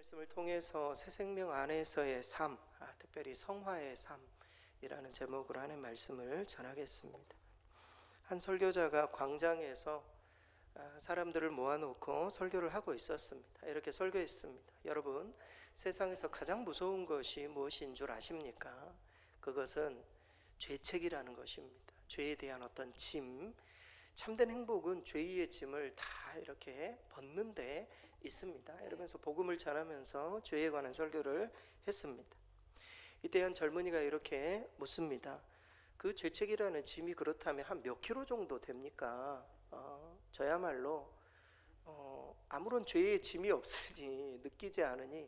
말씀을 통해서 새 생명 안에서의 삶, 특별히 성화의 삶이라는 제목으로 하는 말씀을 전하겠습니다. 한 설교자가 광장에서 사람들을 모아놓고 설교를 하고 있었습니다. 이렇게 설교했습니다. 여러분, 세상에서 가장 무서운 것이 무엇인 줄 아십니까? 그것은 죄책이라는 것입니다. 죄에 대한 어떤 짐, 참된 행복은 죄의 짐을 다 이렇게 벗는 데 있습니다. 이러면서 복음을 전하면서 죄에 관한 설교를 했습니다. 이때 한 젊은이가 이렇게 묻습니다. 그 죄책이라는 짐이 그렇다면 한 몇 킬로 정도 됩니까? 저야말로 아무런 죄의 짐이 없으니 느끼지 않으니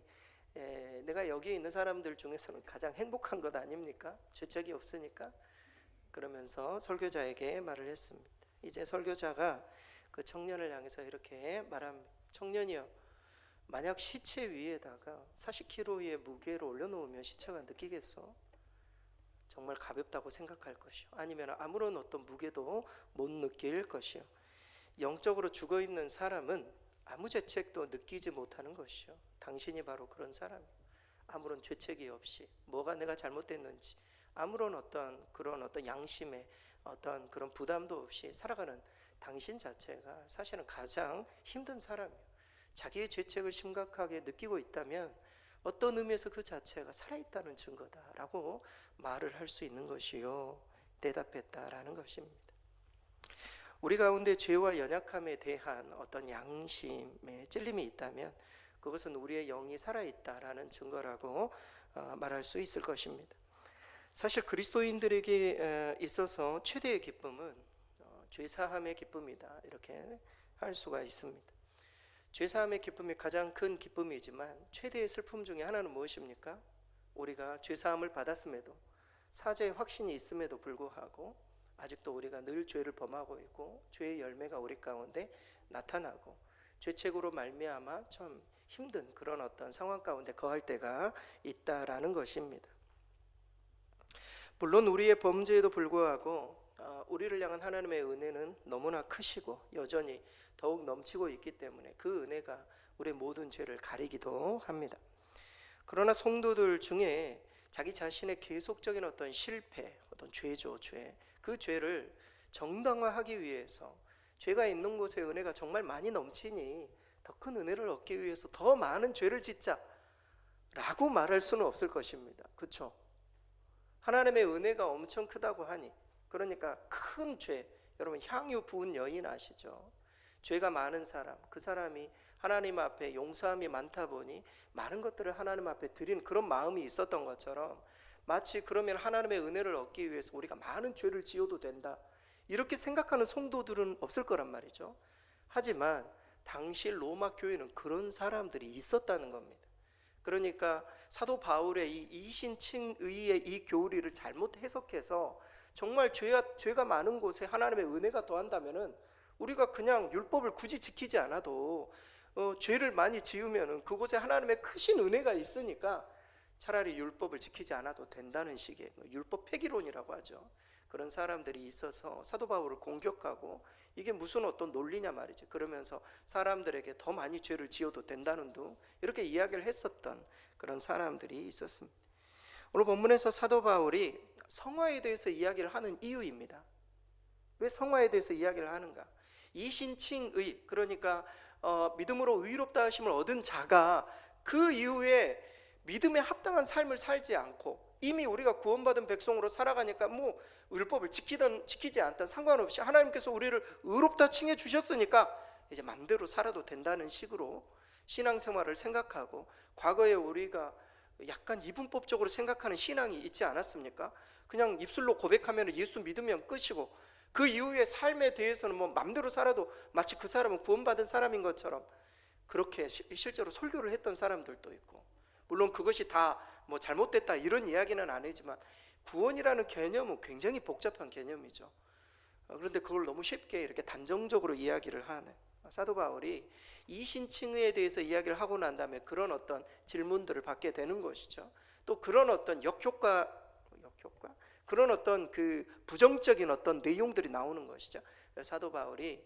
내가 여기 있는 사람들 중에서는 가장 행복한 것 아닙니까? 죄책이 없으니까. 그러면서 설교자에게 말을 했습니다. 이제 설교자가 그 청년을 향해서 이렇게 말합니다. 청년이여, 만약 시체 위에다가 40kg의 무게를 올려놓으면 시체가 느끼겠어? 정말 가볍다고 생각할 것이요, 아니면 아무런 어떤 무게도 못 느낄 것이요. 영적으로 죽어있는 사람은 아무 죄책도 느끼지 못하는 것이요, 당신이 바로 그런 사람이요. 아무런 죄책이 없이 뭐가 내가 잘못됐는지 아무런 그런 어떤 양심의 어떤 그런 부담도 없이 살아가는 당신 자체가 사실은 가장 힘든 사람이에요. 자기의 죄책을 심각하게 느끼고 있다면 어떤 의미에서 그 자체가 살아있다는 증거다라고 말을 할 수 있는 것이요, 대답했다라는 것입니다. 우리 가운데 죄와 연약함에 대한 어떤 양심의 찔림이 있다면 그것은 우리의 영이 살아있다라는 증거라고 말할 수 있을 것입니다. 사실 그리스도인들에게 있어서 최대의 기쁨은 죄사함의 기쁨이다, 이렇게 할 수가 있습니다. 죄사함의 기쁨이 가장 큰 기쁨이지만 최대의 슬픔 중에 하나는 무엇입니까? 우리가 죄사함을 받았음에도, 사죄의 확신이 있음에도 불구하고 아직도 우리가 늘 죄를 범하고 있고 죄의 열매가 우리 가운데 나타나고 죄책으로 말미암아 좀 힘든 그런 어떤 상황 가운데 거할 때가 있다라는 것입니다. 물론 우리의 범죄에도 불구하고 우리를 향한 하나님의 은혜는 너무나 크시고 여전히 더욱 넘치고 있기 때문에 그 은혜가 우리의 모든 죄를 가리기도 합니다. 그러나 성도들 중에 자기 자신의 계속적인 어떤 실패, 어떤 죄죠, 죄, 그 죄를 정당화하기 위해서 죄가 있는 곳에 은혜가 정말 많이 넘치니 더 큰 은혜를 얻기 위해서 더 많은 죄를 짓자 라고 말할 수는 없을 것입니다. 그렇죠? 하나님의 은혜가 엄청 크다고 하니, 그러니까 큰 죄, 여러분 향유 부은 여인 아시죠? 죄가 많은 사람, 그 사람이 하나님 앞에 용서함이 많다 보니 많은 것들을 하나님 앞에 드리는 그런 마음이 있었던 것처럼, 마치 그러면 하나님의 은혜를 얻기 위해서 우리가 많은 죄를 지어도 된다, 이렇게 생각하는 성도들은 없을 거란 말이죠. 하지만 당시 로마 교회는 그런 사람들이 있었다는 겁니다. 그러니까 사도 바울의 이 이신칭의의 이 교리를 잘못 해석해서 정말 죄가 많은 곳에 하나님의 은혜가 더한다면은 우리가 그냥 율법을 굳이 지키지 않아도 죄를 많이 지으면은 그곳에 하나님의 크신 은혜가 있으니까 차라리 율법을 지키지 않아도 된다는 식의 율법 폐기론이라고 하죠. 그런 사람들이 있어서 사도 바울을 공격하고 이게 무슨 어떤 논리냐 말이죠. 그러면서 사람들에게 더 많이 죄를 지어도 된다는 둥 이렇게 이야기를 했었던 그런 사람들이 있었습니다. 오늘 본문에서 사도 바울이 성화에 대해서 이야기를 하는 이유입니다. 왜 성화에 대해서 이야기를 하는가? 이신칭의, 그러니까 믿음으로 의롭다 하심을 얻은 자가 그 이후에 믿음에 합당한 삶을 살지 않고 이미 우리가 구원받은 백성으로 살아가니까 뭐 율법을 지키든 지키지 않든 상관없이 하나님께서 우리를 의롭다 칭해 주셨으니까 이제 맘대로 살아도 된다는 식으로 신앙생활을 생각하고, 과거에 우리가 약간 이분법적으로 생각하는 신앙이 있지 않았습니까? 그냥 입술로 고백하면 예수 믿으면 끝이고 그 이후의 삶에 대해서는 뭐 맘대로 살아도 마치 그 사람은 구원받은 사람인 것처럼 그렇게 실제로 설교를 했던 사람들도 있고, 물론 그것이 다 뭐 잘못됐다 이런 이야기는 아니지만 구원이라는 개념은 굉장히 복잡한 개념이죠. 그런데 그걸 너무 쉽게 이렇게 단정적으로 이야기를 하는 사도 바울이 이신칭의에 대해서 이야기를 하고 난 다음에 그런 어떤 질문들을 받게 되는 것이죠. 또 그런 어떤 역효과 그런 어떤 그 부정적인 어떤 내용들이 나오는 것이죠. 사도 바울이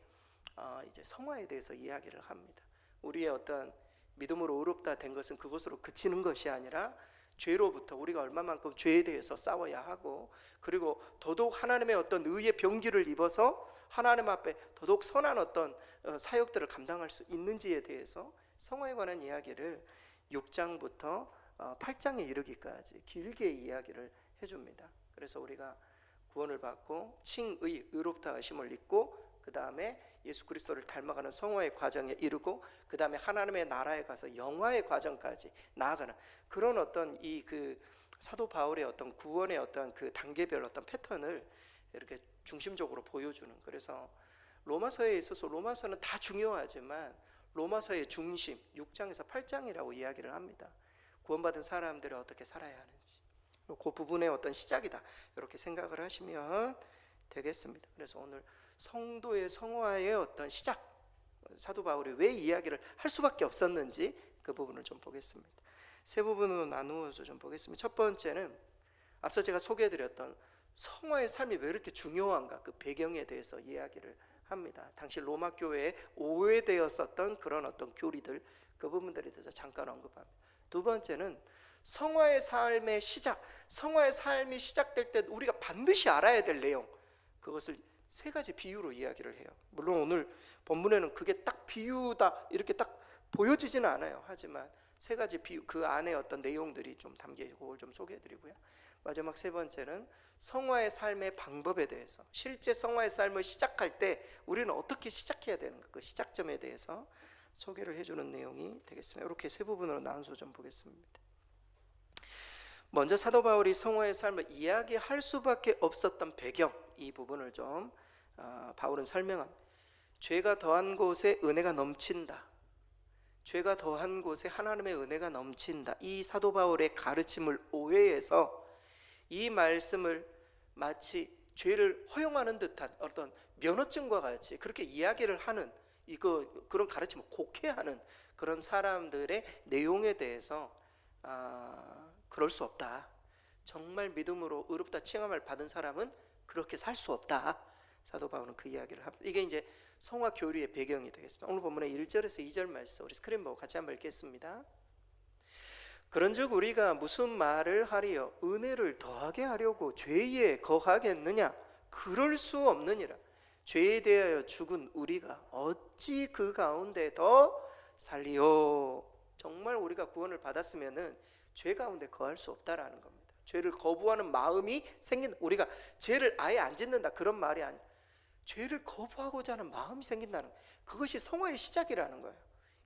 이제 성화에 대해서 이야기를 합니다. 우리의 어떤 믿음으로 의롭다 된 것은 그것으로 그치는 것이 아니라 죄로부터 우리가 얼마만큼 죄에 대해서 싸워야 하고, 그리고 더더욱 하나님의 어떤 의의 병기를 입어서 하나님 앞에 더더욱 선한 어떤 사역들을 감당할 수 있는지에 대해서 성화에 관한 이야기를 6장부터 8장에 이르기까지 길게 이야기를 해줍니다. 그래서 우리가 구원을 받고 칭의, 의롭다 하심을 입고, 그 다음에 예수 그리스도를 닮아가는 성화의 과정에 이르고, 그 다음에 하나님의 나라에 가서 영화의 과정까지 나아가는 그런 어떤 이 그 사도 바울의 어떤 구원의 어떤 그 단계별 어떤 패턴을 이렇게 중심적으로 보여주는. 그래서 로마서에 있어서 로마서는 다 중요하지만 로마서의 중심 6장에서 8장이라고 이야기를 합니다. 구원받은 사람들이 어떻게 살아야 하는지, 그 부분의 어떤 시작이다, 이렇게 생각을 하시면 되겠습니다. 그래서 오늘 성도의 성화의 어떤 시작, 사도 바울이 왜 이야기를 할 수밖에 없었는지 그 부분을 좀 보겠습니다. 세 부분으로 나누어서 좀 보겠습니다. 첫 번째는 앞서 제가 소개해드렸던 성화의 삶이 왜 이렇게 중요한가, 그 배경에 대해서 이야기를 합니다. 당시 로마 교회에 오해되었었던 그런 어떤 교리들, 그 부분들에 대해서 잠깐 언급합니다. 두 번째는 성화의 삶의 시작, 성화의 삶이 시작될 때 우리가 반드시 알아야 될 내용, 그것을 세 가지 비유로 이야기를 해요. 물론 오늘 본문에는 그게 딱 비유다 이렇게 딱 보여지지는 않아요. 하지만 세 가지 비유, 그 안에 어떤 내용들이 좀 담겨 있고 그걸 좀 소개해드리고요. 마지막 세 번째는 성화의 삶의 방법에 대해서, 실제 성화의 삶을 시작할 때 우리는 어떻게 시작해야 되는가, 그 시작점에 대해서 소개를 해주는 내용이 되겠습니다. 이렇게 세 부분으로 나눠서 좀 보겠습니다. 먼저 사도 바울이 성화의 삶을 이야기할 수밖에 없었던 배경, 이 부분을 좀 바울은 설명합니다. 죄가 더한 곳에 은혜가 넘친다, 죄가 더한 곳에 하나님의 은혜가 넘친다, 이 사도 바울의 가르침을 오해해서 이 말씀을 마치 죄를 허용하는 듯한 어떤 면허증과 같이 그렇게 이야기를 하는, 그런 가르침을 곡해하는 그런 사람들의 내용에 대해서 그럴 수 없다, 정말 믿음으로 의롭다 칭함을 받은 사람은 그렇게 살 수 없다, 사도 바울은 그 이야기를 합니다. 이게 이제 성화 교리의 배경이 되겠습니다. 오늘 본문의 1절에서 2절 말씀 우리 스크린 보고 같이 한번 읽겠습니다. 그런즉 우리가 무슨 말을 하리요? 은혜를 더하게 하려고 죄에 거하겠느냐? 그럴 수 없느니라. 죄에 대하여 죽은 우리가 어찌 그 가운데 더 살리요? 정말 우리가 구원을 받았으면은 죄 가운데 거할 수 없다라는 겁니다. 죄를 거부하는 마음이 생긴다. 우리가 죄를 아예 안 짓는다, 그런 말이 아니라 죄를 거부하고자 하는 마음이 생긴다는 거예요. 그것이 성화의 시작이라는 거예요.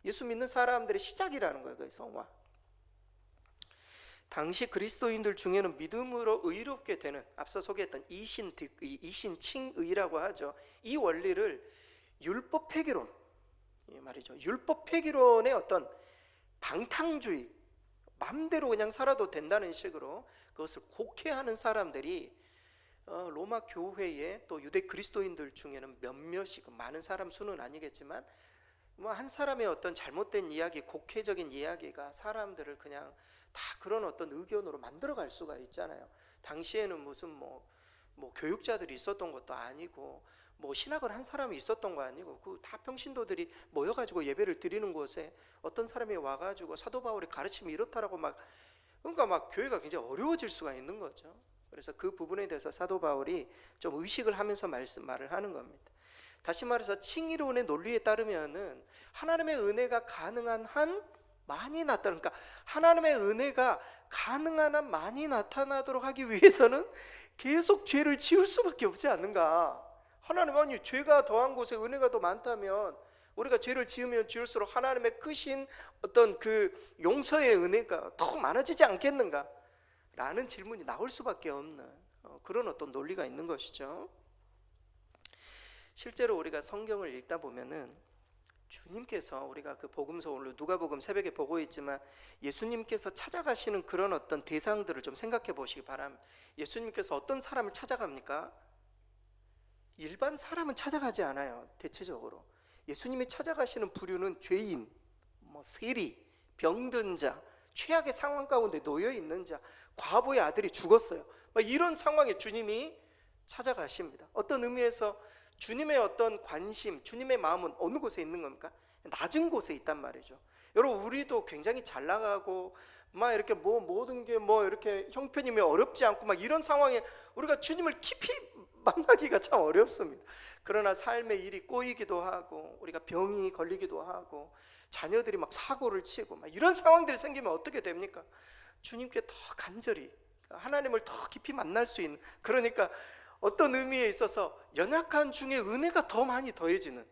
예수 믿는 사람들의 시작이라는 거예요, 그 성화. 당시 그리스도인들 중에는 믿음으로 의롭게 되는, 앞서 소개했던 이신칭의라고 하죠. 이 원리를 율법 폐기론, 이 말이죠. 율법 폐기론의 어떤 방탕주의, 마음대로 그냥 살아도 된다는 식으로 그것을 곡해하는 사람들이 로마 교회에, 또 유대 그리스도인들 중에는 몇몇이, 많은 사람 수는 아니겠지만 뭐 한 사람의 어떤 잘못된 이야기, 곡해적인 이야기가 사람들을 그냥 다 그런 어떤 의견으로 만들어갈 수가 있잖아요. 당시에는 무슨 뭐 교육자들이 있었던 것도 아니고, 뭐 신학을 한 사람이 있었던 거 아니고, 그 다 평신도들이 모여가지고 예배를 드리는 곳에 어떤 사람이 와가지고 사도 바울의 가르침이 이렇다라고 그러니까 막 교회가 굉장히 어려워질 수가 있는 거죠. 그래서 그 부분에 대해서 사도 바울이 좀 의식을 하면서 말을 하는 겁니다. 다시 말해서 칭의론의 논리에 따르면은 하나님의 은혜가 가능한 한 많이 나타나, 그러니까 하나님의 은혜가 가능한 한 많이 나타나도록 하기 위해서는 계속 죄를 지을 수밖에 없지 않는가. 하나님, 아니 죄가 더한 곳에 은혜가 더 많다면 우리가 죄를 지으면 지을수록 하나님의 크신 어떤 그 용서의 은혜가 더 많아지지 않겠는가 라는 질문이 나올 수밖에 없는 그런 어떤 논리가 있는 것이죠. 실제로 우리가 성경을 읽다 보면은 주님께서, 우리가 그 복음서 오늘 누가복음 새벽에 보고 있지만 예수님께서 찾아가시는 그런 어떤 대상들을 좀 생각해 보시기 바랍니다. 예수님께서 어떤 사람을 찾아갑니까? 일반 사람은 찾아가지 않아요. 대체적으로 예수님이 찾아가시는 부류는 죄인, 세리, 병든 자, 최악의 상황 가운데 놓여 있는 자, 과부의 아들이 죽었어요, 이런 상황에 주님이 찾아가십니다. 어떤 의미에서 주님의 어떤 관심, 주님의 마음은 어느 곳에 있는 겁니까? 낮은 곳에 있단 말이죠. 여러분, 우리도 굉장히 잘 나가고 막 이렇게 모든 게 이렇게 형편이며 어렵지 않고 막 이런 상황에 우리가 주님을 깊이 만나기가 참 어렵습니다. 그러나 삶의 일이 꼬이기도 하고 우리가 병이 걸리기도 하고 자녀들이 막 사고를 치고 막 이런 상황들이 생기면 어떻게 됩니까? 주님께 더 간절히 하나님을 더 깊이 만날 수 있는, 그러니까 어떤 의미에 있어서 연약한 중에 은혜가 더 많이 더해지는,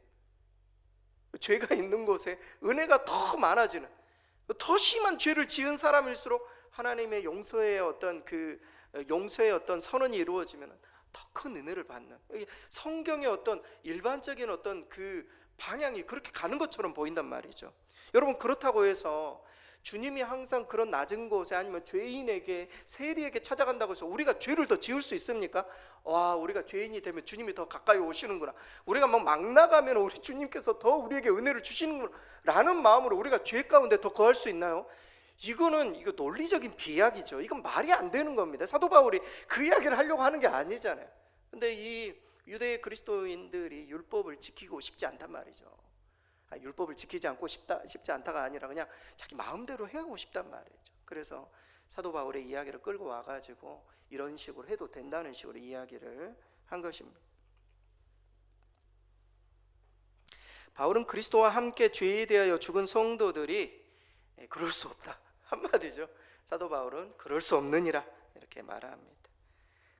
죄가 있는 곳에 은혜가 더 많아지는, 더 심한 죄를 지은 사람일수록 하나님의 용서의 어떤 선언이 이루어지면 더 큰 은혜를 받는, 성경의 어떤 일반적인 어떤 그 방향이 그렇게 가는 것처럼 보인단 말이죠. 여러분, 그렇다고 해서 주님이 항상 그런 낮은 곳에 아니면 죄인에게, 세리에게 찾아간다고 해서 우리가 죄를 더 지을 수 있습니까? 와, 우리가 죄인이 되면 주님이 더 가까이 오시는구나, 우리가 막 나가면 우리 주님께서 더 우리에게 은혜를 주시는구나 라는 마음으로 우리가 죄 가운데 더 거할 수 있나요? 이거 논리적인 비약이죠. 이건 말이 안 되는 겁니다. 사도 바울이 그 이야기를 하려고 하는 게 아니잖아요. 근데 이 유대 그리스도인들이 율법을 지키고 싶지 않단 말이죠. 율법을 지키지 싶지 않다가 아니라 그냥 자기 마음대로 해하고 싶단 말이죠. 그래서 사도 바울의 이야기를 끌고 와가지고 이런 식으로 해도 된다는 식으로 이야기를 한 것입니다. 바울은 그리스도와 함께 죄에 대하여 죽은 성도들이 그럴 수 없다, 한마디죠. 사도 바울은 그럴 수 없느니라 이렇게 말합니다.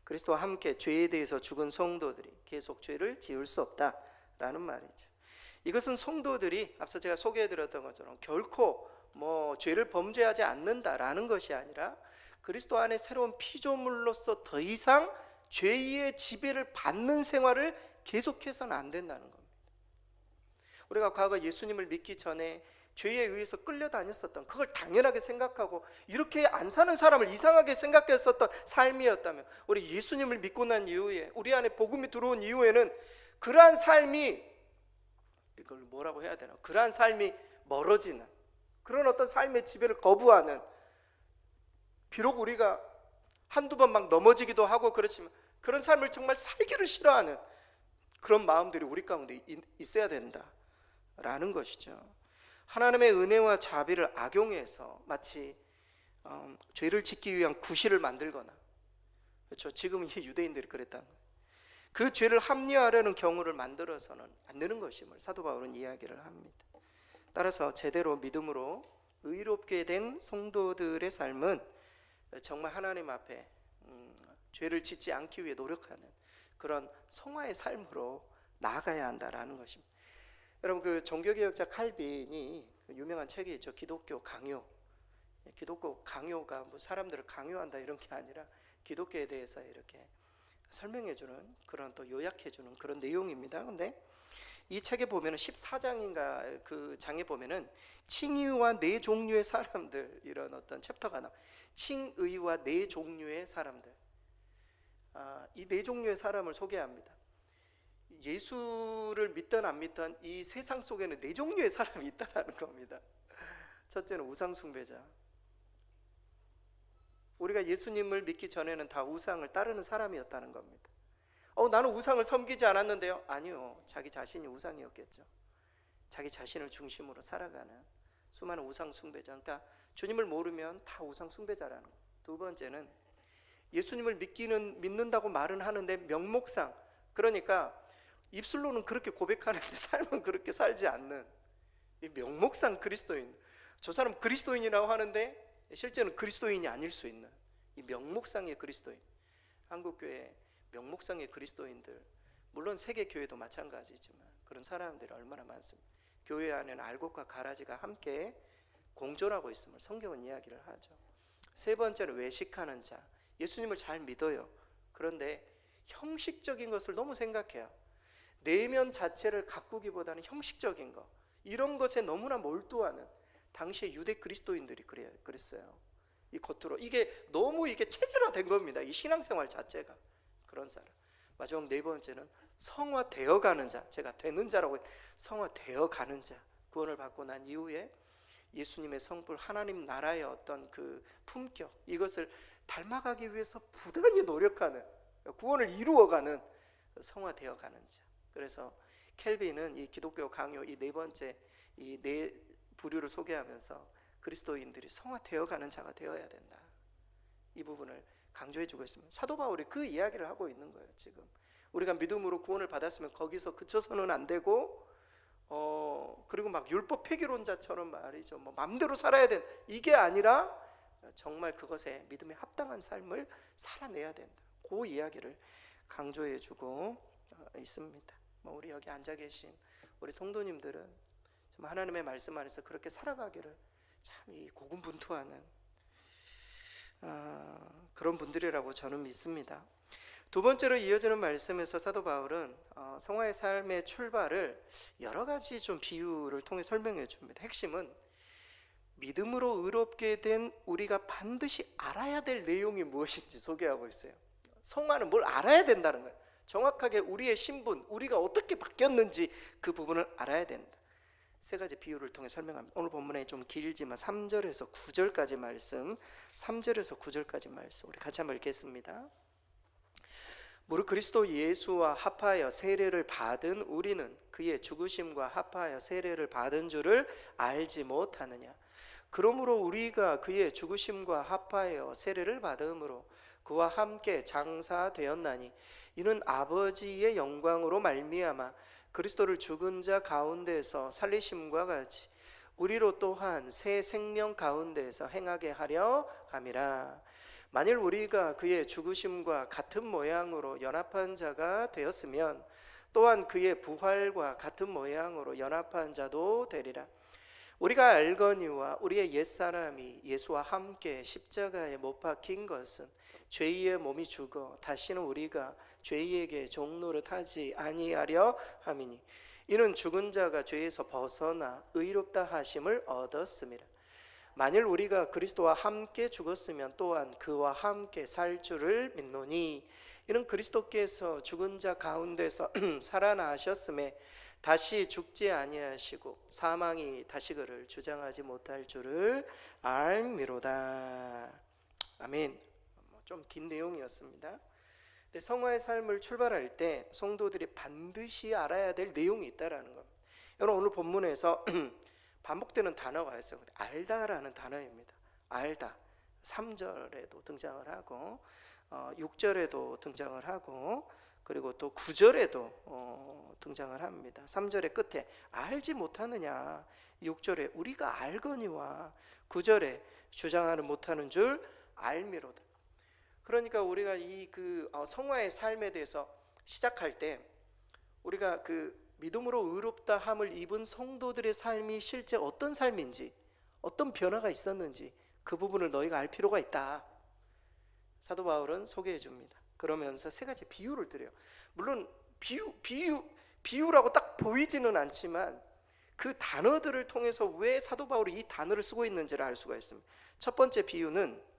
그리스도와 함께 죄에 대해서 죽은 성도들이 계속 죄를 지을 수 없다라는 말이죠. 이것은 성도들이 앞서 제가 소개해드렸던 것처럼 결코 죄를 범죄하지 않는다라는 것이 아니라 그리스도 안에 새로운 피조물로서 더 이상 죄의 지배를 받는 생활을 계속해서는 안 된다는 겁니다. 우리가 과거 예수님을 믿기 전에 죄에 의해서 끌려다녔었던, 그걸 당연하게 생각하고 이렇게 안 사는 사람을 이상하게 생각했었던 삶이었다면, 우리 예수님을 믿고 난 이후에, 우리 안에 복음이 들어온 이후에는 그러한 삶이, 이걸 뭐라고 해야 되나, 그러한 삶이 멀어지는, 그런 어떤 삶의 지배를 거부하는, 비록 우리가 한두 번 막 넘어지기도 하고 그렇지만 그런 삶을 정말 살기를 싫어하는 그런 마음들이 우리 가운데 있어야 된다라는 것이죠. 하나님의 은혜와 자비를 악용해서 마치 죄를 짓기 위한 구실을 만들거나, 그렇죠, 지금 이 유대인들이 그랬다는 거예요. 그 죄를 합리화하려는 경우를 만들어서는 안 되는 것임을 사도 바울은 이야기를 합니다. 따라서 제대로 믿음으로 의롭게 된 성도들의 삶은 정말 하나님 앞에 죄를 짓지 않기 위해 노력하는 그런 성화의 삶으로 나아가야 한다라는 것입니다. 여러분, 그 종교개혁자 칼빈이 유명한 책이 있죠. 기독교 강요. 기독교 강요가 사람들을 강요한다 이런 게 아니라 기독교에 대해서 이렇게 설명해주는, 그런 또 요약해주는 그런 내용입니다. 근데 이 책에 보면은 14장인가 그 장에 보면은 칭의와 네 종류의 사람들, 이런 어떤 챕터가 나와요. 칭의와 네 종류의 사람들. 이 네 종류의 사람을 소개합니다. 예수를 믿든 안 믿든 이 세상 속에는 네 종류의 사람이 있다는 겁니다. 첫째는 우상 숭배자. 우리가 예수님을 믿기 전에는 다 우상을 따르는 사람이었다는 겁니다. 나는 우상을 섬기지 않았는데요. 아니요, 자기 자신이 우상이었겠죠. 자기 자신을 중심으로 살아가는 수많은 우상 숭배자. 그러니까 주님을 모르면 다 우상 숭배자라는 거예요. 두 번째는 예수님을 믿는다고 말은 하는데 명목상, 그러니까 입술로는 그렇게 고백하는데 삶은 그렇게 살지 않는 이 명목상 그리스도인, 저 사람 그리스도인이라고 하는데 실제는 그리스도인이 아닐 수 있는 이 명목상의 그리스도인. 한국교회 명목상의 그리스도인들, 물론 세계교회도 마찬가지지만 그런 사람들이 얼마나 많습니다. 교회 안에는 알곡과 가라지가 함께 공존하고 있음을 성경은 이야기를 하죠. 세 번째는 외식하는 자. 예수님을 잘 믿어요. 그런데 형식적인 것을 너무 생각해요. 내면 자체를 가꾸기보다는 형식적인 것, 이런 것에 너무나 몰두하는 당시의 유대 그리스도인들이 그랬어요. 이 겉으로 이게 너무 체질화된 겁니다. 이 신앙생활 자체가. 그런 사람. 마지막 네 번째는 성화되어 가는 자. 제가 되는 자라고, 성화되어 가는 자. 구원을 받고 난 이후에 예수님의 성불, 하나님 나라의 어떤 그 품격, 이것을 닮아가기 위해서 부단히 노력하는, 구원을 이루어가는 성화되어 가는 자. 그래서 켈빈은 이 기독교 강요 이 네 번째 이 네 부류를 소개하면서 그리스도인들이 성화되어 가는 자가 되어야 된다, 이 부분을 강조해주고 있습니다. 사도 바울이 그 이야기를 하고 있는 거예요. 지금 우리가 믿음으로 구원을 받았으면 거기서 그쳐서는 안 되고, 그리고 막 율법 폐기론자처럼 말이죠, 뭐 마음대로 살아야 된, 이게 아니라 정말 그것에 믿음에 합당한 삶을 살아내야 된다, 그 이야기를 강조해주고 있습니다. 뭐 우리 여기 앉아 계신 우리 성도님들은 좀 하나님의 말씀 안에서 그렇게 살아가기를 참 이 고군분투하는 그런 분들이라고 저는 믿습니다. 두 번째로 이어지는 말씀에서 사도 바울은 성화의 삶의 출발을 여러 가지 좀 비유를 통해 설명해 줍니다. 핵심은 믿음으로 의롭게 된 우리가 반드시 알아야 될 내용이 무엇인지 소개하고 있어요. 성화는 뭘 알아야 된다는 거예요. 정확하게 우리의 신분, 우리가 어떻게 바뀌었는지 그 부분을 알아야 된다. 세 가지 비유를 통해 설명합니다. 오늘 본문에 좀 길지만 3절에서 9절까지 말씀, 3절에서 9절까지 말씀 우리 같이 한번 읽겠습니다. 무릇 그리스도 예수와 합하여 세례를 받은 우리는 그의 죽으심과 합하여 세례를 받은 줄을 알지 못하느냐. 그러므로 우리가 그의 죽으심과 합하여 세례를 받음으로 그와 함께 장사되었나니 이는 아버지의 영광으로 말미암아 그리스도를 죽은 자 가운데서 살리심과 같이 우리로 또한 새 생명 가운데서 행하게 하려 함이라. 만일 우리가 그의 죽으심과 같은 모양으로 연합한 자가 되었으면 또한 그의 부활과 같은 모양으로 연합한 자도 되리라. 우리가 알거니와 우리의 옛사람이 예수와 함께 십자가에 못 박힌 것은 죄의 몸이 죽어 다시는 우리가 죄에게 종노릇하지 아니하려 함이니 이는 죽은 자가 죄에서 벗어나 의롭다 하심을 얻었음이라. 만일 우리가 그리스도와 함께 죽었으면 또한 그와 함께 살 줄을 믿노니 이는 그리스도께서 죽은 자 가운데서 살아나셨음에 다시 죽지 아니하시고 사망이 다시 그를 주장하지 못할 줄을 알미로다. 아멘. 좀 긴 내용이었습니다. 근데 성화의 삶을 출발할 때 성도들이 반드시 알아야 될 내용이 있다라는 겁니다. 여러분 오늘 본문에서 반복되는 단어가 있어요. 알다라는 단어입니다. 알다. 3절에도 등장을 하고 6절에도 등장을 하고 그리고 또 9절에도 등장을 합니다. 3절의 끝에 알지 못하느냐, 6절에 우리가 알거니와 9절에 주장하는 못하는 줄 알미로다. 그러니까 우리가 이 성화의 삶에 대해서 시작할 때 우리가 그 믿음으로 의롭다 함을 입은 성도들의 삶이 실제 어떤 삶인지, 어떤 변화가 있었는지 그 부분을 너희가 알 필요가 있다. 사도 바울은 소개해 줍니다. 그러면서 세 가지 비유를 드려요. 물론 비유라고 딱 보이지는 않지만 그 단어들을 통해서 왜 사도 바울이 이 단어를 쓰고 있는지를 알 수가 있습니다. 첫 번째 비유는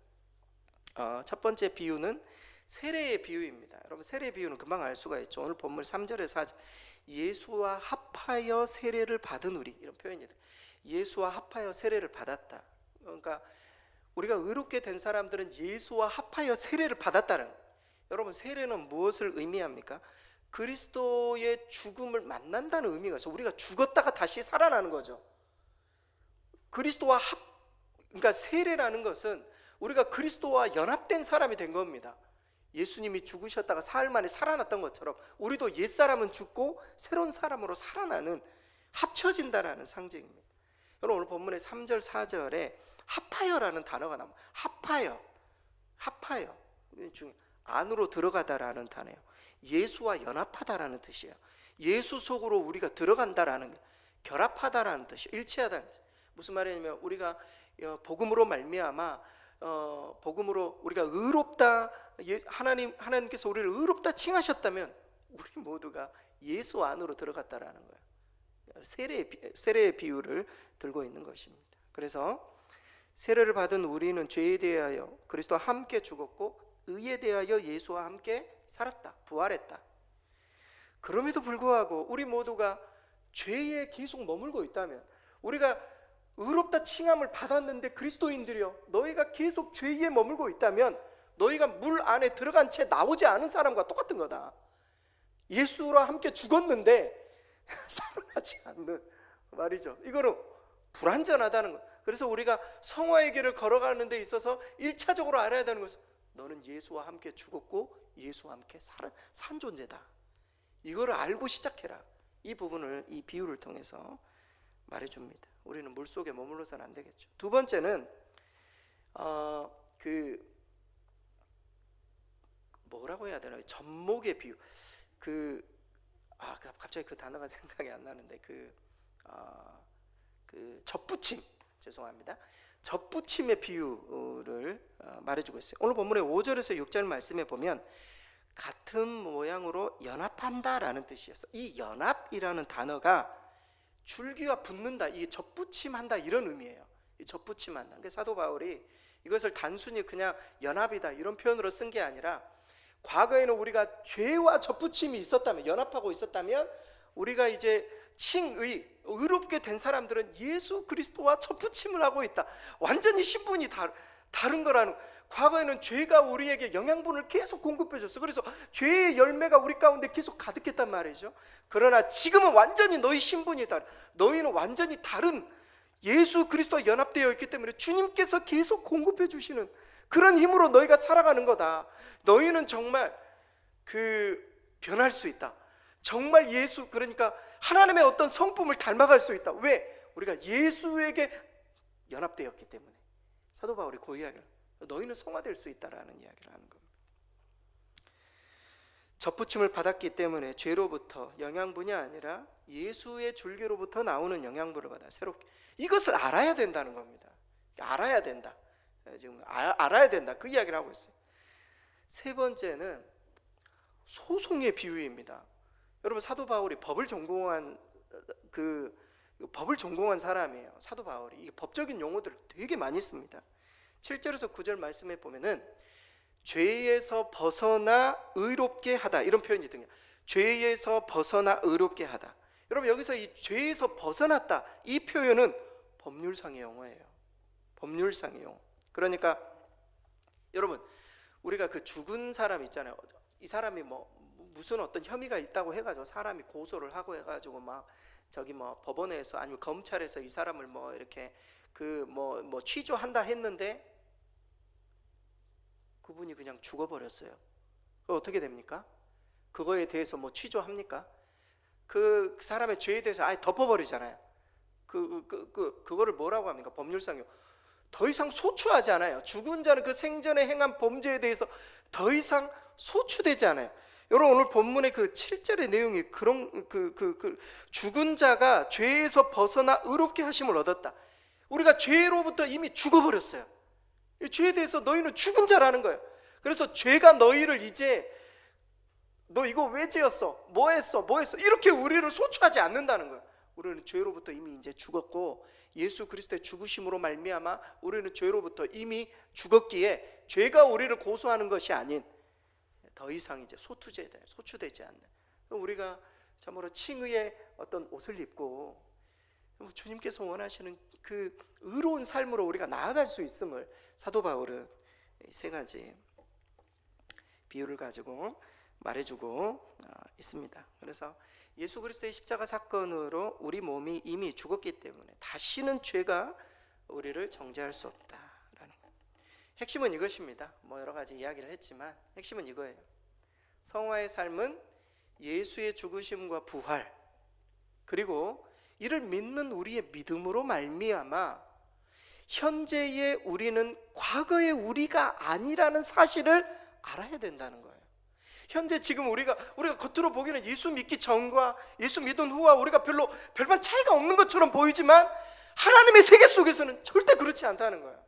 세례의 비유입니다. 여러분 세례의 비유는 금방 알 수가 있죠. 오늘 본문 3절에 4절 예수와 합하여 세례를 받은 우리, 이런 표현이다. 예수와 합하여 세례를 받았다. 그러니까 우리가 의롭게 된 사람들은 예수와 합하여 세례를 받았다는 거예요. 여러분 세례는 무엇을 의미합니까? 그리스도의 죽음을 만난다는 의미가 있어요. 우리가 죽었다가 다시 살아나는 거죠. 그러니까 세례라는 것은 우리가 그리스도와 연합된 사람이 된 겁니다. 예수님이 죽으셨다가 사흘 만에 살아났던 것처럼 우리도 옛사람은 죽고 새로운 사람으로 살아나는, 합쳐진다라는 상징입니다. 여러분 오늘 본문의 3절 4절에 합하여라는 단어가 나옵니다. 합하여 안으로 들어가다라는 단어예요. 예수와 연합하다라는 뜻이에요. 예수 속으로 우리가 들어간다라는, 결합하다라는 뜻이에요. 일치하다는 뜻. 무슨 말이냐면 우리가 복음으로 말미암아 복음으로 우리가 의롭다, 하나님께서 우리를 의롭다 칭하셨다면 우리 모두가 예수 안으로 들어갔다라는 거예요. 세례의 비유를 들고 있는 것입니다. 그래서 세례를 받은 우리는 죄에 대하여 그리스도와 함께 죽었고 의에 대하여 예수와 함께 살았다, 부활했다. 그럼에도 불구하고 우리 모두가 죄에 계속 머물고 있다면, 우리가 의롭다 칭함을 받았는데 그리스도인들이여 너희가 계속 죄에 머물고 있다면 너희가 물 안에 들어간 채 나오지 않은 사람과 똑같은 거다. 예수와 함께 죽었는데 사랑하지 않는 말이죠. 이거는 불완전하다는 거. 그래서 우리가 성화의 길을 걸어가는 데 있어서 1차적으로 알아야 되는 것은 너는 예수와 함께 죽었고 예수와 함께 산 존재다. 이거를 알고 시작해라. 이 부분을 이 비유를 통해서 말해줍니다. 우리는 물속에 머물러서는 안 되겠죠. 두 번째는 뭐라고 해야 되나, 젖목의 비유. 갑자기 그 단어가 생각이 안 나는데 젖붙임, 죄송합니다. 젖붙임의 비유를 말해주고 있어요. 오늘 본문의 5절에서 6절 말씀에 보면 같은 모양으로 연합한다라는 뜻이었어. 이 연합이라는 단어가 줄기와 붙는다, 이게 젖붙임한다 이런 의미예요. 이 젖붙임한다. 그러니까 사도 바울이 이것을 단순히 그냥 연합이다 이런 표현으로 쓴 게 아니라, 과거에는 우리가 죄와 젖붙임이 있었다면, 연합하고 있었다면, 우리가 이제 의롭게 된 사람들은 예수 그리스도와 젖붙임을 하고 있다. 완전히 신분이 다른 거라는. 과거에는 죄가 우리에게 영양분을 계속 공급해 줬어. 그래서 죄의 열매가 우리 가운데 계속 가득했단 말이죠. 그러나 지금은 완전히 너희 신분이 다른, 너희는 완전히 다른 예수 그리스도와 연합되어 있기 때문에 주님께서 계속 공급해 주시는 그런 힘으로 너희가 살아가는 거다. 너희는 정말 변할 수 있다. 정말 그러니까 하나님의 어떤 성품을 닮아갈 수 있다. 왜? 우리가 예수에게 연합되었기 때문에. 사도 바울이 그 이야기를, 너희는 성화될 수 있다라는 이야기를 하는 겁니다. 젖붙임을 받았기 때문에 죄로부터 영양분이 아니라 예수의 줄기로부터 나오는 영양분을 받아 새롭게. 이것을 알아야 된다는 겁니다. 알아야 된다. 지금 알아야 된다, 그 이야기를 하고 있어요. 세 번째는 소송의 비유입니다. 여러분, 사도 바울이 법을 전공한 사람이에요. 사도 바울이 이 법적인 용어들을 되게 많이 씁니다. 7절에서 9절 말씀에 보면은 죄에서 벗어나 의롭게 하다 이런 표현이 등장해요. 죄에서 벗어나 의롭게 하다. 여러분, 여기서 이 죄에서 벗어났다 이 표현은 법률상의 용어예요. 법률상의 용어. 그러니까 여러분, 우리가 죽은 사람 있잖아요. 이 사람이 무슨 어떤 혐의가 있다고 해가지고 사람이 고소를 하고 해가지고 법원에서 아니면 검찰에서 이 사람을 이렇게 취조한다 했는데 그분이 그냥 죽어버렸어요. 어떻게 됩니까? 그거에 대해서 취조합니까? 그 사람의 죄에 대해서 아예 덮어버리잖아요. 그거를 뭐라고 합니까? 법률상요. 더 이상 소추하지 않아요. 죽은 자는 그 생전에 행한 범죄에 대해서 더 이상 소추되지 않아요. 여러분, 오늘 본문의 7절의 내용이 그런 죽은 자가 죄에서 벗어나 의롭게 하심을 얻었다. 우리가 죄로부터 이미 죽어버렸어요. 이 죄에 대해서 너희는 죽은 자라는 거예요. 그래서 죄가 너희를 이제 너 이거 왜 죄였어? 뭐 했어? 이렇게 우리를 소추하지 않는다는 거예요. 우리는 죄로부터 이미 이제 죽었고 예수 그리스도의 죽으심으로 말미암아 우리는 죄로부터 이미 죽었기에 죄가 우리를 고소하는 것이 아닌 더 이상 이제 소추되지 않는, 우리가 참으로 칭의의 어떤 옷을 입고 주님께서 원하시는 그 의로운 삶으로 우리가 나아갈 수 있음을 사도 바울은 이 세 가지 비유를 가지고 말해주고 있습니다. 그래서 예수 그리스도의 십자가 사건으로 우리 몸이 이미 죽었기 때문에 다시는 죄가 우리를 정죄할 수 없다라는 것. 핵심은 이것입니다. 여러 가지 이야기를 했지만 핵심은 이거예요. 성화의 삶은 예수의 죽으심과 부활, 그리고 이를 믿는 우리의 믿음으로 말미암아 현재의 우리는 과거의 우리가 아니라는 사실을 알아야 된다는 거예요. 현재 지금 우리가 겉으로 보기에는 예수 믿기 전과 예수 믿은 후와 우리가 별반 차이가 없는 것처럼 보이지만 하나님의 세계 속에서는 절대 그렇지 않다는 거예요.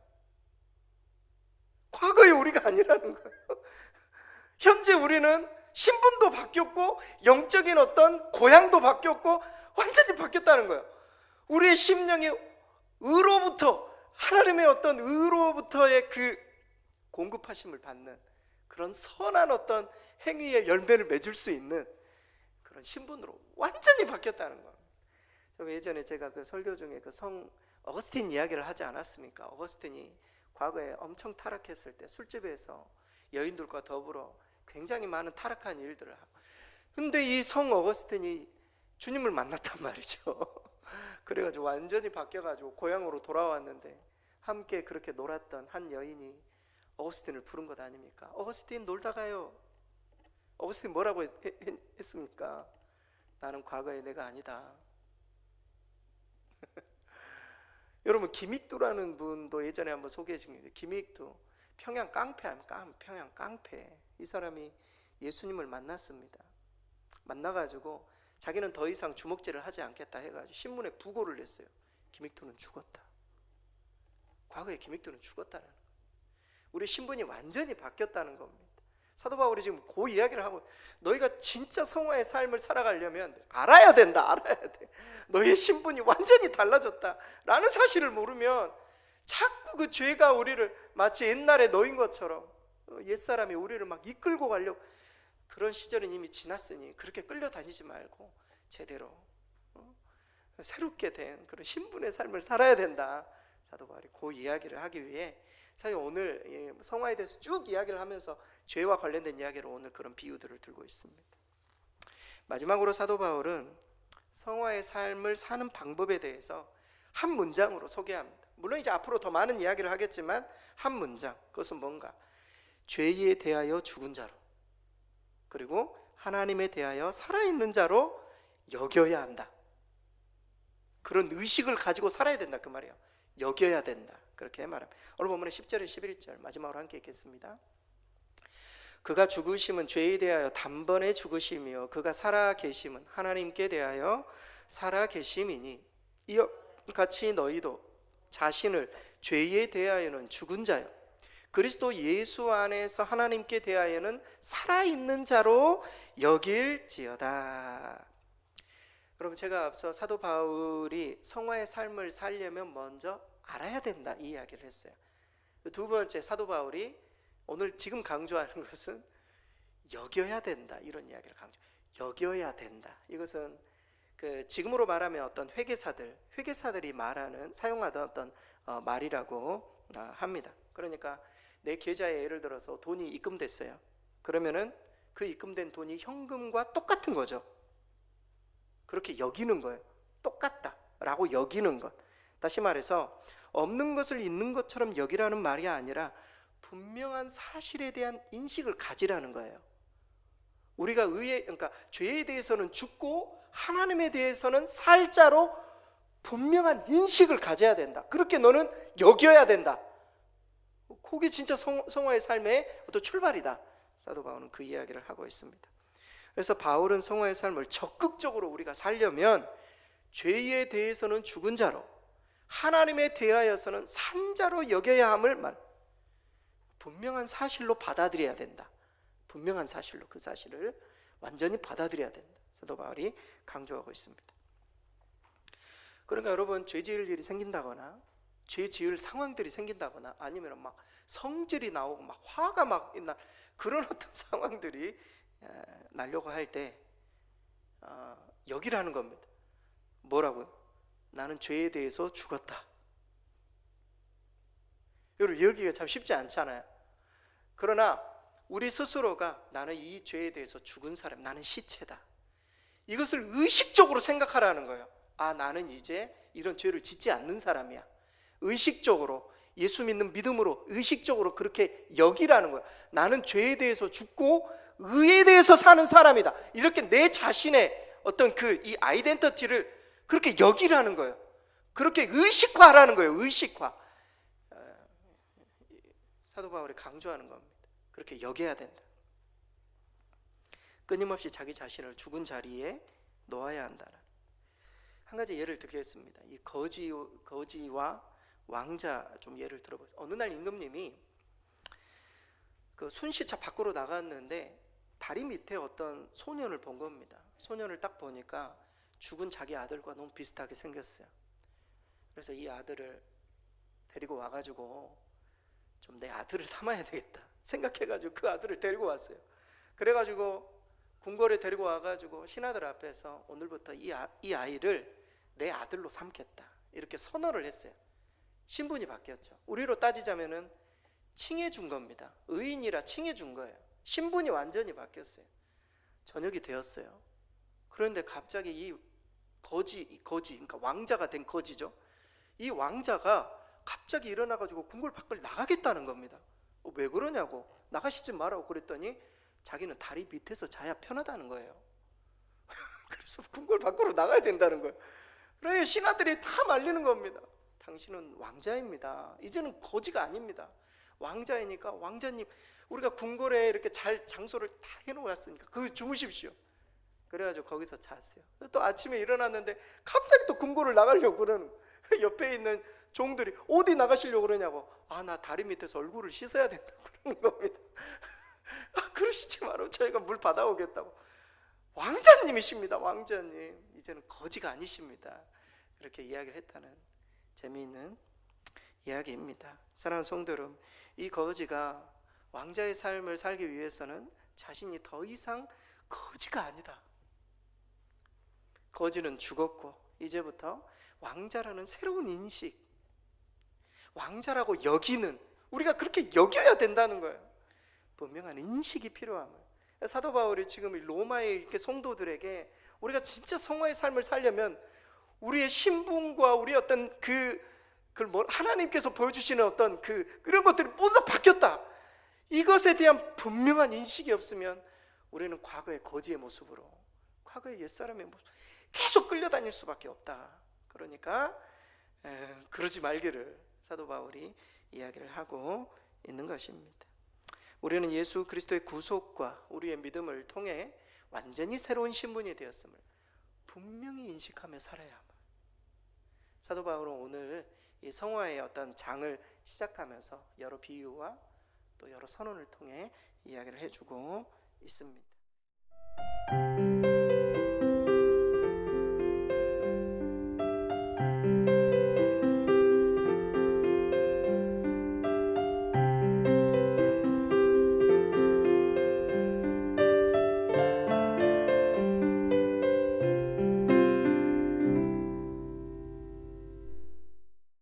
과거의 우리가 아니라는 거예요. 현재 우리는 신분도 바뀌었고 영적인 어떤 고향도 바뀌었고 완전히 바뀌었다는 거예요. 우리의 심령이 하나님의 어떤 의로부터의 공급하심을 받는 그런 선한 어떤 행위의 열매를 맺을 수 있는 그런 신분으로 완전히 바뀌었다는 거예요. 예전에 제가 설교 중에 성 어거스틴 이야기를 하지 않았습니까? 어거스틴이 과거에 엄청 타락했을 때 술집에서 여인들과 더불어 굉장히 많은 타락한 일들을 하고, 근데 이 성 어거스틴이 주님을 만났단 말이죠. 그래가지고 완전히 바뀌어가지고 고향으로 돌아왔는데 함께 그렇게 놀았던 한 여인이 어거스틴을 부른 것 아닙니까? 어거스틴 놀다 가요. 어거스틴 뭐라고 했습니까? 나는 과거의 내가 아니다. 여러분, 김익두라는 분도 예전에 한번 소개해 준 게 있는데, 김익두 평양 깡패 아닙니까? 평양 깡패. 이 사람이 예수님을 만났습니다. 만나가지고 자기는 더 이상 주먹질을 하지 않겠다 해가지고 신문에 부고를 냈어요. 김익두는 죽었다. 과거에 김익두는 죽었다는 거예요. 우리 신분이 완전히 바뀌었다는 겁니다. 사도 바울이 지금 그 이야기를 하고, 너희가 진짜 성화의 삶을 살아가려면 알아야 된다. 알아야 돼. 너희의 신분이 완전히 달라졌다 라는 사실을 모르면 자꾸 그 죄가 우리를 마치 옛날에 너인 것처럼, 옛사람이 우리를 막 이끌고 가려고, 그런 시절은 이미 지났으니 그렇게 끌려다니지 말고 제대로 새롭게 된 그런 신분의 삶을 살아야 된다. 사도 바울이 그 이야기를 하기 위해 사실 오늘 성화에 대해서 쭉 이야기를 하면서 죄와 관련된 이야기로 오늘 그런 비유들을 들고 있습니다. 마지막으로 사도 바울은 성화의 삶을 사는 방법에 대해서 한 문장으로 소개합니다. 물론 이제 앞으로 더 많은 이야기를 하겠지만 한 문장, 그것은 뭔가? 죄에 대하여 죽은 자로, 그리고 하나님에 대하여 살아있는 자로 여겨야 한다. 그런 의식을 가지고 살아야 된다 그 말이에요. 여겨야 된다, 그렇게 말합니다. 오늘 본문의 10절에 11절 마지막으로 함께 읽겠습니다. 그가 죽으심은 죄에 대하여 단번에 죽으심이요 그가 살아 계심은 하나님께 대하여 살아 계심이니 이와 같이 너희도 자신을 죄에 대하여는 죽은 자요 그리스도 예수 안에서 하나님께 대하여는 살아있는 자로 여길지어다. 여러분, 제가 앞서 사도 바울이 성화의 삶을 살려면 먼저 알아야 된다 이 이야기를 했어요. 두 번째, 사도 바울이 오늘 지금 강조하는 것은 여겨야 된다 이런 이야기를 여겨야 된다. 이것은 지금으로 말하면 어떤 회계사들이 사용하던 어떤 말이라고 합니다. 그러니까 내 계좌에 예를 들어서 돈이 입금됐어요. 그러면은 그 입금된 돈이 현금과 똑같은 거죠. 그렇게 여기는 거예요. 똑같다라고 여기는 것. 다시 말해서 없는 것을 있는 것처럼 여기라는 말이 아니라 분명한 사실에 대한 인식을 가지라는 거예요. 우리가 그러니까 죄에 대해서는 죽고 하나님에 대해서는 살 자로 분명한 인식을 가져야 된다. 그렇게 너는 여겨야 된다. 그게 진짜 성화의 삶의 어떤 출발이다. 사도 바울은 그 이야기를 하고 있습니다. 그래서 바울은 성화의 삶을 적극적으로 우리가 살려면 죄에 대해서는 죽은 자로, 하나님에 대하여서는 산 자로 여겨야 함을 분명한 사실로 받아들여야 된다. 분명한 사실로 그 사실을 완전히 받아들여야 된다. 사도 바울이 강조하고 있습니다. 그러니까 여러분, 죄 지을 일이 생긴다거나 죄 지을 상황들이 생긴다거나 아니면 막 성질이 나오고 막 화가 막 나 그런 어떤 상황들이 나려고 할 때 여기라는 겁니다. 뭐라고요? 나는 죄에 대해서 죽었다. 여러분, 여기가 참 쉽지 않잖아요. 그러나 우리 스스로가 나는 이 죄에 대해서 죽은 사람, 나는 시체다, 이것을 의식적으로 생각하라는 거예요. 나는 이제 이런 죄를 짓지 않는 사람이야. 의식적으로, 예수 믿는 믿음으로 의식적으로 그렇게 여기라는 거예요. 나는 죄에 대해서 죽고 의에 대해서 사는 사람이다. 이렇게 내 자신의 어떤 이 아이덴티티를 그렇게 여기라는 거예요. 그렇게 의식화하라는 거예요. 의식화. 사도 바울이 강조하는 겁니다. 그렇게 여겨야 된다. 끊임없이 자기 자신을 죽은 자리에 놓아야 한다는. 한 가지 예를 들겠습니다. 이 거지와 왕자 좀 예를 들어보세요. 어느 날 임금님이 그 순시차 밖으로 나갔는데 다리 밑에 어떤 소년을 본 겁니다. 소년을 딱 보니까 죽은 자기 아들과 너무 비슷하게 생겼어요. 그래서 이 아들을 데리고 와가지고 좀 내 아들을 삼아야 되겠다 생각해가지고 그 아들을 데리고 왔어요. 그래가지고 궁궐에 데리고 와가지고 신하들 앞에서 오늘부터 이 아이를 내 아들로 삼겠다 이렇게 선언을 했어요. 신분이 바뀌었죠. 우리로 따지자면은 칭해 준 겁니다. 의인이라 칭해 준 거예요. 신분이 완전히 바뀌었어요. 저녁이 되었어요. 그런데 갑자기 이 거지, 그러니까 왕자가 된 거지죠. 이 왕자가 갑자기 일어나가지고 궁궐 밖을 나가겠다는 겁니다. 왜 그러냐고, 나가시지 말라고 그랬더니 자기는 다리 밑에서 자야 편하다는 거예요. 그래서 궁궐 밖으로 나가야 된다는 거예요. 그래서 신하들이 다 말리는 겁니다. 당신은 왕자입니다. 이제는 거지가 아닙니다. 왕자이니까 왕자님, 우리가 궁궐에 이렇게 잘 장소를 다 해놓았으니까 거기 주무십시오. 그래가지고 거기서 잤어요. 또 아침에 일어났는데 갑자기 또 궁궐을 나가려고 그러는 거예요. 옆에 있는 종들이 어디 나가시려고 그러냐고, 나 다리 밑에서 얼굴을 씻어야 된다고 그러는 겁니다. 그러시지 마라, 저희가 물 받아오겠다고. 왕자님이십니다. 왕자님, 이제는 거지가 아니십니다. 그렇게 이야기를 했다는 재미있는 이야기입니다. 사랑하는 성도 여러분, 이 거지가 왕자의 삶을 살기 위해서는 자신이 더 이상 거지가 아니다. 거지는 죽었고 이제부터 왕자라는 새로운 인식, 왕자라고 여기는, 우리가 그렇게 여겨야 된다는 거예요. 분명한 인식이 필요함을. 사도 바울이 지금 로마의 이렇게 성도들에게 우리가 진짜 성화의 삶을 살려면 우리의 신분과 우리 어떤 하나님께서 보여주시는 어떤 그런 것들이 모두 바뀌었다, 이것에 대한 분명한 인식이 없으면 우리는 과거의 거지의 모습으로, 과거의 옛사람의 모습 계속 끌려다닐 수밖에 없다. 그러니까 그러지 말기를 사도 바울이 이야기를 하고 있는 것입니다. 우리는 예수 그리스도의 구속과 우리의 믿음을 통해 완전히 새로운 신분이 되었음을 분명히 인식하며 살아야 합니다. 사도 바울은 오늘 이 성화의 어떤 장을 시작하면서 여러 비유와 또 여러 선언을 통해 이야기를 해주고 있습니다.